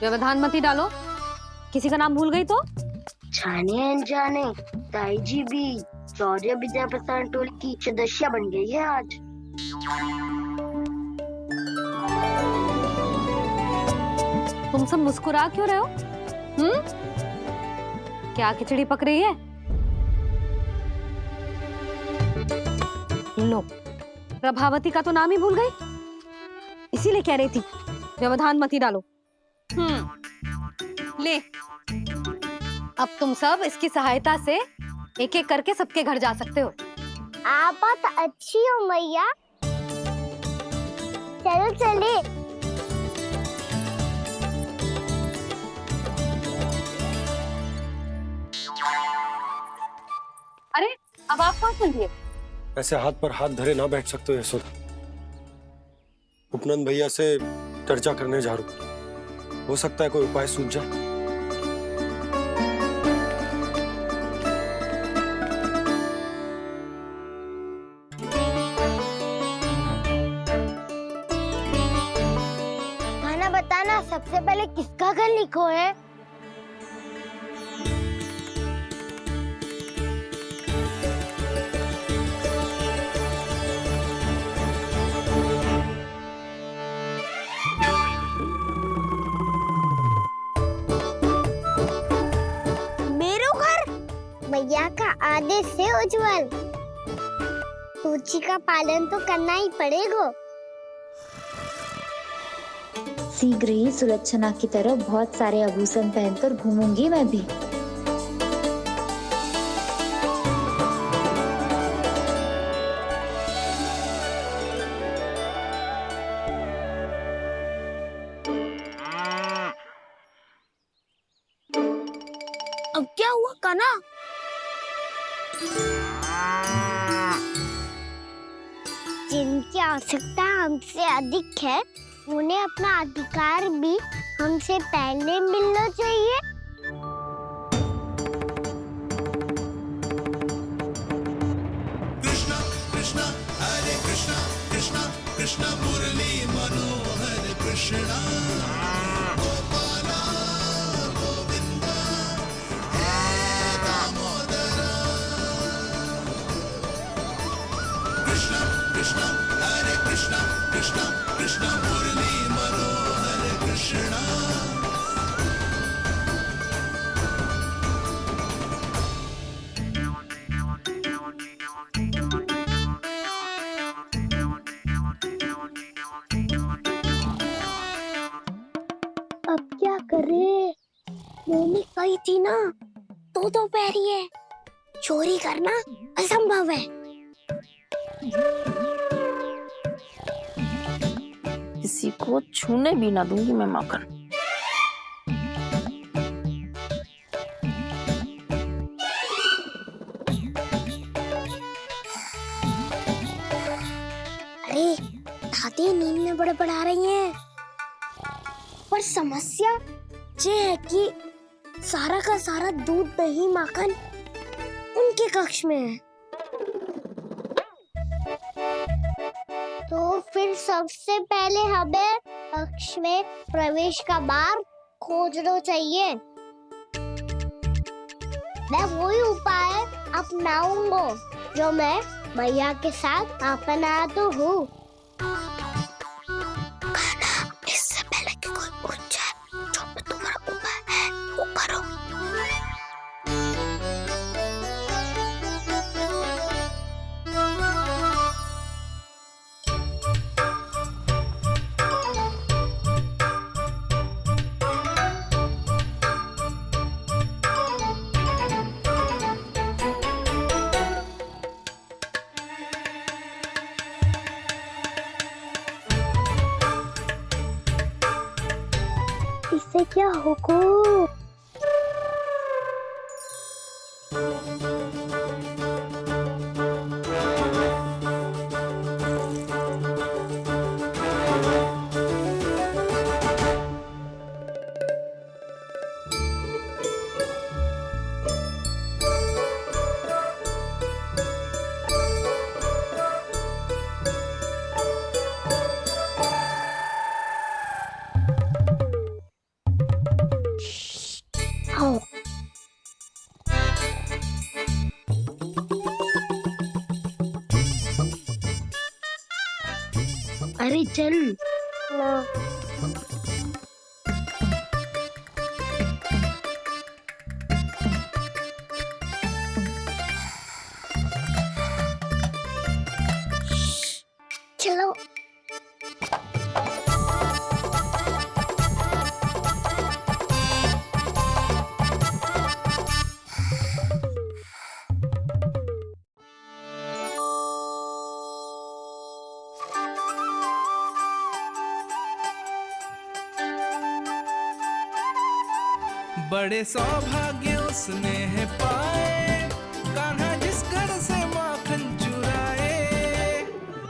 व्यवधान मत ही डालो। किसी का नाम भूल गई तो? जाने अनजाने ताई जी भी शौर्य विद्या प्रसारण टोली की सदस्य बन गई है आज। तुम सब मुस्कुरा क्यों रहे हो? क्या खिचड़ी पक रही है? लो, प्रभावती का तो नाम ही भूल गई, इसीलिए कह रही थी व्यवधान मत ही डालो। ले, अब तुम सब इसकी सहायता से एक एक करके सबके घर जा सकते हो। आप बहुत अच्छी हो मैया। चलो चले। अरे अब आप कहाँ चलिए? ऐसे हाथ पर हाथ धरे ना बैठ सकते हो यशोदा। उपनंद भैया से चर्चा करने जा रहा हूं, हो सकता है कोई उपाय सूझ जाए। खाना बताना, सबसे पहले किसका घर लिखो है? भैया का आदेश से उज्जवल, सूची का पालन तो करना ही पड़ेगा। शीघ्र ही सुलक्षणा की तरह बहुत सारे आभूषण पहनकर घूमूंगी मैं भी। अब क्या हुआ कान्हा? जिनकी आवश्यकता हमसे अधिक है, उन्हें अपना अधिकार भी हमसे पहले मिलना चाहिए। कृष्णा कृष्णा हरे कृष्णा कृष्णा कृष्णा मुरली मनोहर कृष्णा गोपाला गोविंदा हे दामोदरा। कृष्णा कृष्णा हरे कृष्णा कृष्णा कृष्णा मुरली मनोहर कृष्णा। अब क्या करे? मम्मी कही थी ना, दो पैरी है, चोरी करना असंभव है। किसी को छूने भी ना दूंगी मैं माखन। अरे दादी नींद में बड़बड़ा रही हैं। पर समस्या ये है कि सारा का सारा दूध दही माखन उनके कक्ष में है। तो फिर सबसे पहले हमें कक्ष में प्रवेश का मार्ग खोजना चाहिए। मैं वही उपाय अपनाऊंगा जो मैं भैया के साथ अपनाता हूँ। इससे पहले कि कोई पूछ जाए, जो भी तुम्हारा उपाय है वो करो। इससे क्या होगा? हाँ। अरे चल। ना। चलो। बड़े सौभाग्य उसने है पाए, कान्हा जिस घर से माखन चुराए,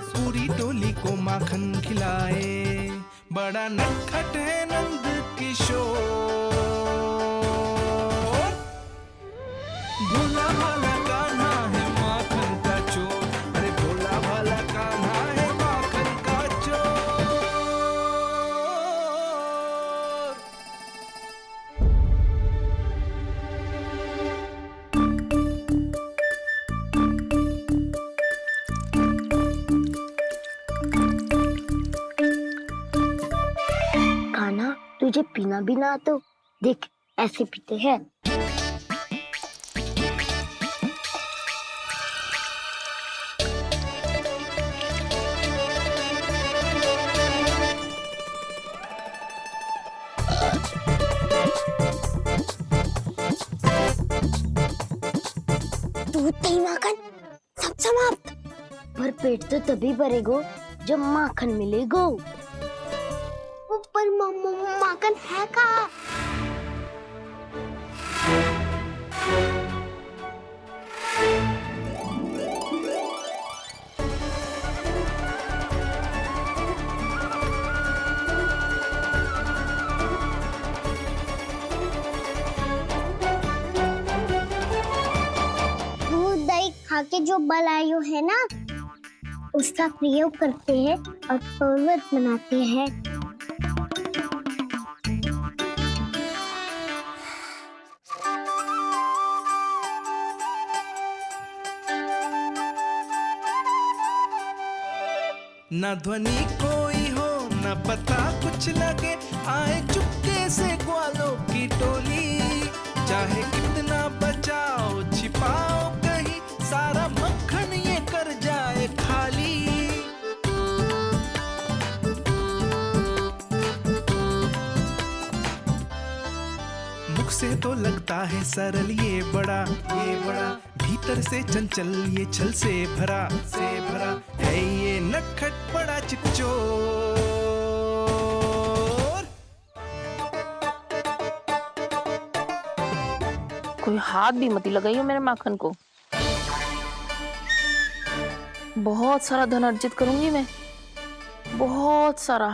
पूरी टोली को माखन खिलाए। बड़ा नटखट है नंद किशोर, भोला भाला कान्हा है माखन का चोर। अरे भोला भाला कान्हा है माखन का चोर। कान्हा, तुझे पीना भी ना तो देख ऐसे पीते हैं। दूध दही माखन सब समाप्त। पर पेट तो तभी भरेगो जब माखन मिलेगो। ऊपर माखन है कहाँ? दूध दही खा के जो बल आयु है ना, उसका प्रयोग करते हैं और पर्वत बनाते हैं। न ध्वनि कोई हो न पता कुछ लगे, आए चुपके से ग्वालों की टोली। चाहे कितना बचाओ छिपाओ कहीं, सारा मक्खन ये कर जाए खाली। मुख से तो लगता है सरल ये बड़ा भीतर से चंचल ये छल से भरा है ये नटखट बड़ा चिकचोर। कोई हाथ भी मत लगाइयो मेरे माखन को। बहुत सारा धन अर्जित करूंगी मैं, बहुत सारा।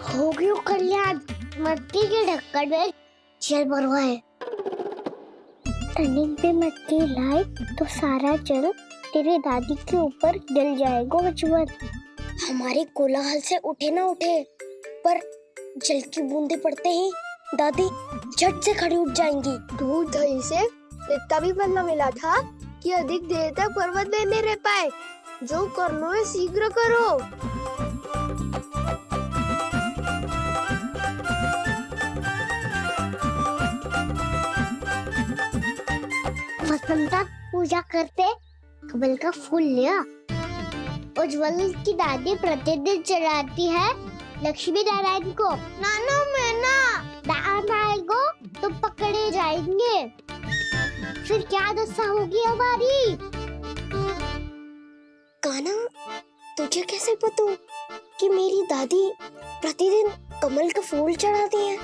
हो गयो कल्याण, मट्टी के ढक्कन में जल भरवा है। टर्निंग पे मट्टी लाए तो सारा जल तेरे दादी के ऊपर डल जाएगा बचवन। हमारे कोलाहल से उठे ना उठे, पर जल की बूंदे पड़ते ही दादी झट से खड़ी उठ जाएंगी। दूध दही से इतना भी बदला मिला था कि अधिक देर तक पर्वत में नहीं रह पाए। जो करना है शीघ्र करो। वसंता पूजा करते कमल का फूल लिया। उज्जवल की दादी प्रतिदिन चढ़ाती है लक्ष्मी नारायण को। नाना मैं आएगो तो पकड़े जाएंगे। फिर क्या दशा होगी हमारी? कान्हा, तुझे कैसे पता कि मेरी दादी प्रतिदिन कमल का फूल चढ़ाती है?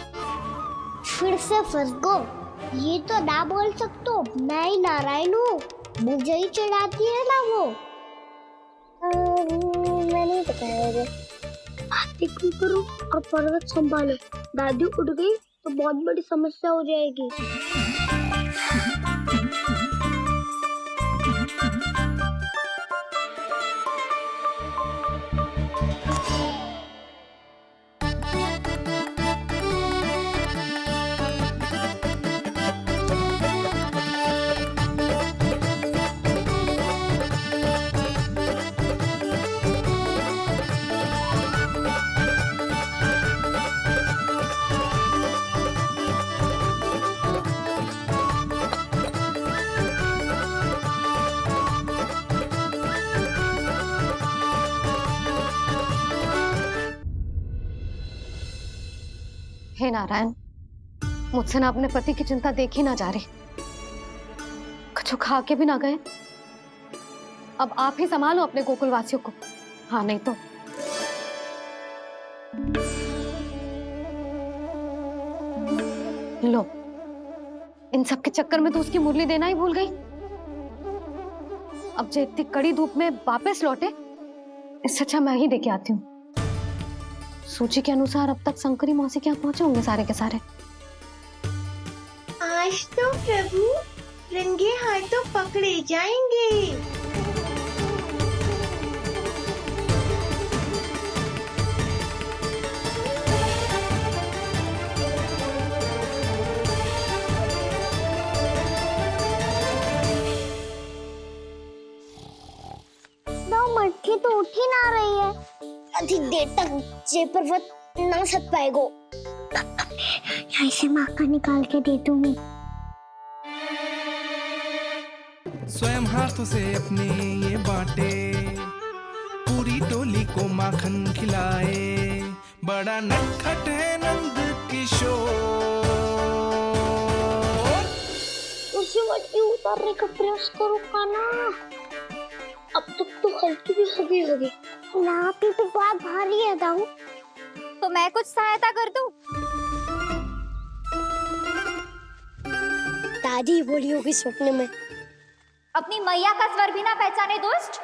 फिर से फंस गो। ये तो ना बोल सकतो, मैं ही नारायण हूँ, मुझे ही चढ़ाती है ना वो। मैं नहीं बताया। आरती करो और पर्वत संभालो। दादी उठ गई तो बहुत बड़ी समस्या हो जाएगी। हे नारायण, मुझसे ना अपने पति की चिंता देखी ना जा रही, कुछ खा के भी ना गए। अब आप ही संभालो अपने गोकुल वासियों को। हाँ नहीं तो लो, इन सब के चक्कर में तो उसकी मुरली देना ही भूल गई। अब जो इतनी कड़ी धूप में वापस लौटे, इससे अच्छा मैं ही देके आती हूँ। सूची के अनुसार अब तक शंकरी मौसी के यहाँ पहुंचे होंगे सारे के सारे। आज तो प्रभु रंगे हाथों पकड़े जाएंगे। मटकी तो उठ ही ना रही है। अधिक देर तक जे पर्वत ना सक पाएगो। यहाँ से माखन निकाल के दे दूंगी। स्वयं हाथों से अपने ये बांटे, पूरी टोली को माखन खिलाए। बड़ा नटखट है नंद किशोर। उसे मटकी उतारने का प्रयास करो काना। अब तक तो हल्की भी होगी। ना भी तो बहुत भारी है दाऊ। तो मैं कुछ सहायता कर दूं? दादी बोली होगी सपने में। अपनी मैया का स्वर भी ना पहचाने दुष्ट।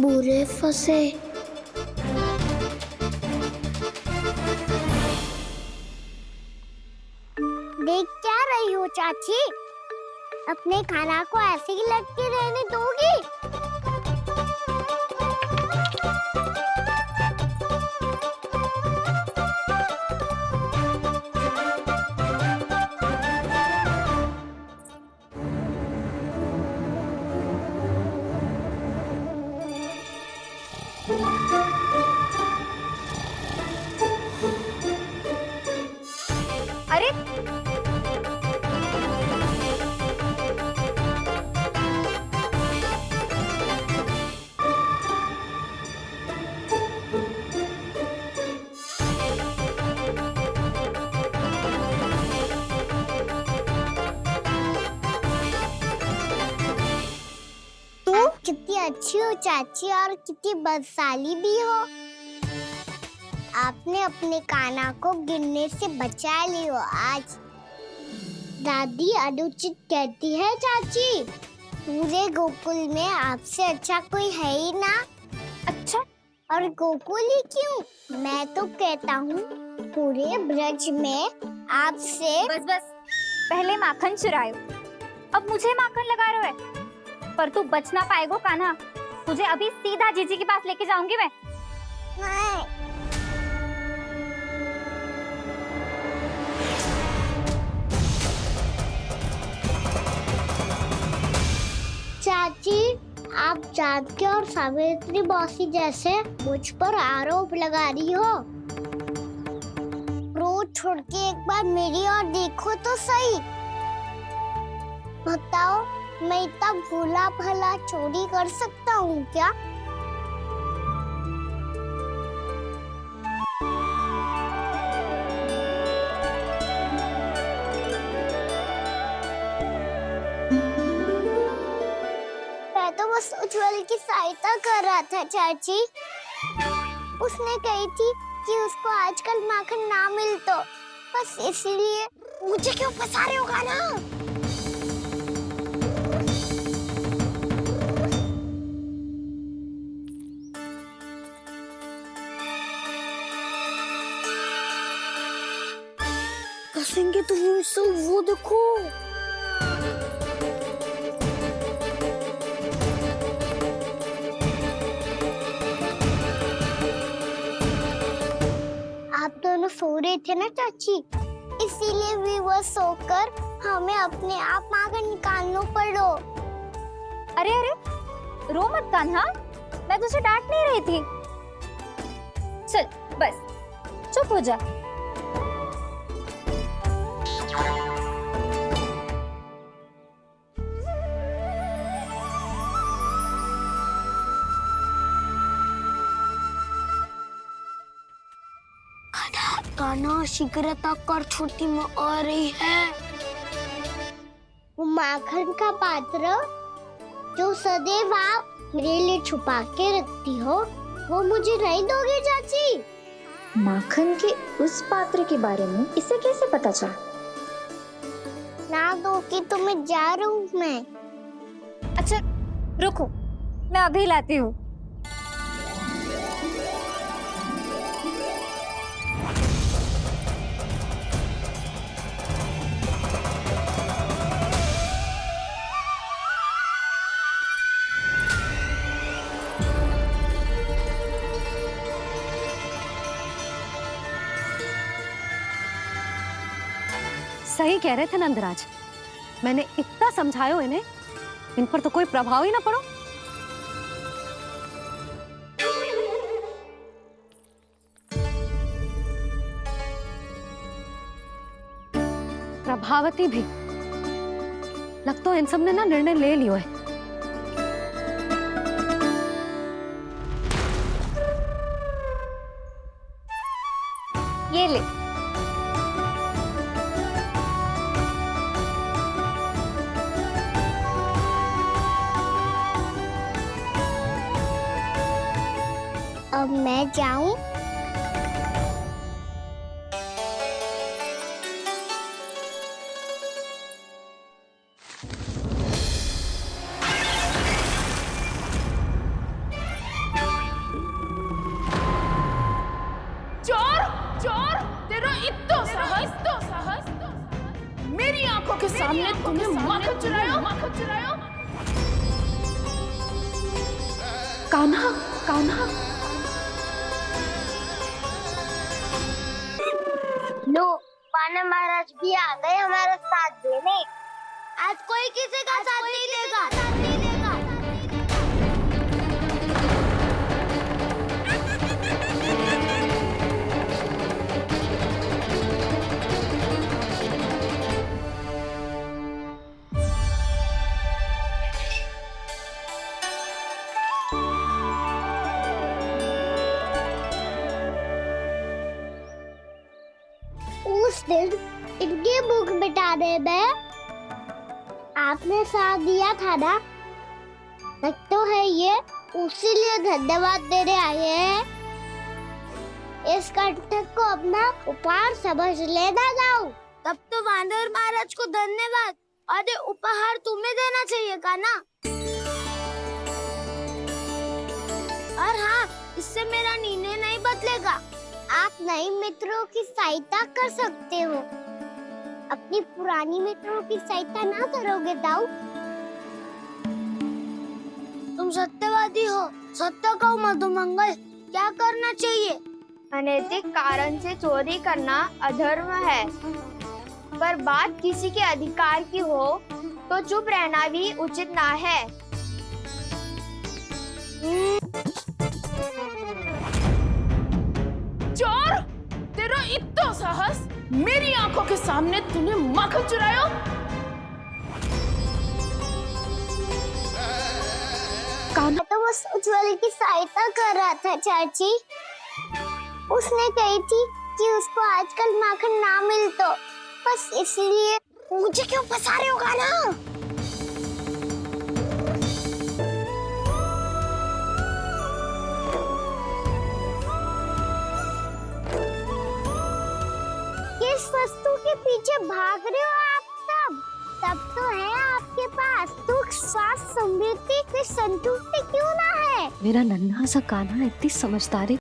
बुरे फंसे। देख क्या रही हो चाची? अपने खाना को ऐसे ही लटके रहने दोगी? अरे कितनी अच्छी हो चाची और कितनी बदसाली भी हो। आपने अपने काना को गिरने से बचा ली हो आज। दादी अनुचित कहती है चाची, पूरे गोकुल में आपसे अच्छा कोई है ही ना। अच्छा, और गोकुल ही क्यों, मैं तो कहता हूँ पूरे ब्रज में आपसे। बस बस, पहले माखन चुरायो, अब मुझे माखन लगा रहे हो। पर तू बच ना पाएगो कान्हा, तुझे अभी सीधा जीजी के पास लेके जाऊंगी मैं। नहीं। चाची, आप जानकी और सावित्री मौसी जैसे मुझ पर आरोप लगा रही हो। रोज छोड़ के एक बार मेरी ओर देखो तो सही। बताओ, मैं इतना भोला भला चोरी कर सकता हूँ क्या? मैं तो बस उज्जवल की सहायता कर रहा था चाची। उसने कही थी कि उसको आजकल माखन ना मिल तो बस इसीलिए। मुझे क्यों फंसा रहे हो ना? कसेंगे तो वो देखो। आप दोनों सो रहे थे ना चाची, इसीलिए वीवर सोकर हमें अपने आप माखन निकालना पड़ो। अरे अरे, रो मत कान्हा, मैं तुझे डांट नहीं रही थी। चल बस चुप हो जा। कान्हा शीघ्रता कर, छोटी माँ आ रही है। वो माखन का पात्र जो सदैव आप मेरे लिए छुपा के रखती हो, वो मुझे नहीं दोगे चाची? माखन के उस पात्र के बारे में इसे कैसे पता चला? ना दोगी तो मैं जा रहा हूँ मैं। अच्छा रुको, मैं अभी लाती हूँ। सही कह रहे थे नंदराज, मैंने इतना समझायो इन्हें, इन पर तो कोई प्रभाव ही ना पड़ो। प्रभावती भी लगता तो इन सब ने ना निर्णय ले लियो है। ये ले, अब मैं जाऊं? चोर चोर, तेरा इत्तो साहस, मेरी आंखों के सामने तुमने माखन चुरायो। कान्हा, कान्हा, लो, पाना महाराज भी आ गए हमारा साथ देने। आज कोई किसी का साथ नहीं देगा। उस दिन इनकी भूख मिटाने में आपने साथ दिया था ना, लगता है ये उसी लिए धन्यवाद देने आए हैं। इस कंटक को अपना उपहार समझ लेना जाओ। तब तो वानर महाराज को धन्यवाद और ये उपहार तुम्हें देना चाहिए का ना। और हाँ, इससे मेरा निर्णय नहीं बदलेगा। आप नए मित्रों की सहायता कर सकते हो, अपनी पुरानी मित्रों की सहायता ना करोगे दाऊ? तुम सत्यवादी हो, सत्य कहो मधुमंगल, क्या करना चाहिए? अनैतिक कारण से चोरी करना अधर्म है, पर बात किसी के अधिकार की हो तो चुप रहना भी उचित ना है। चोर, तेरा इत्तो साहस, मेरी आंखों के सामने तूने माखन चुरायो। कान्हा तो बस उज्ज्वल की सहायता कर रहा था चाची। उसने कही थी कि उसको आजकल माखन ना मिल तो बस इसलिए। मुझे क्यों फंसा रहे हो कान्हा? किस वस्तु के पीछे भाग रहे हो आप सब? सब तो है आपके पास, सुख स्वास्थ्य समृद्धि, फिर संतुष्टि क्यों ना है? मेरा नन्हा सा कान्हा इतनी समझदारी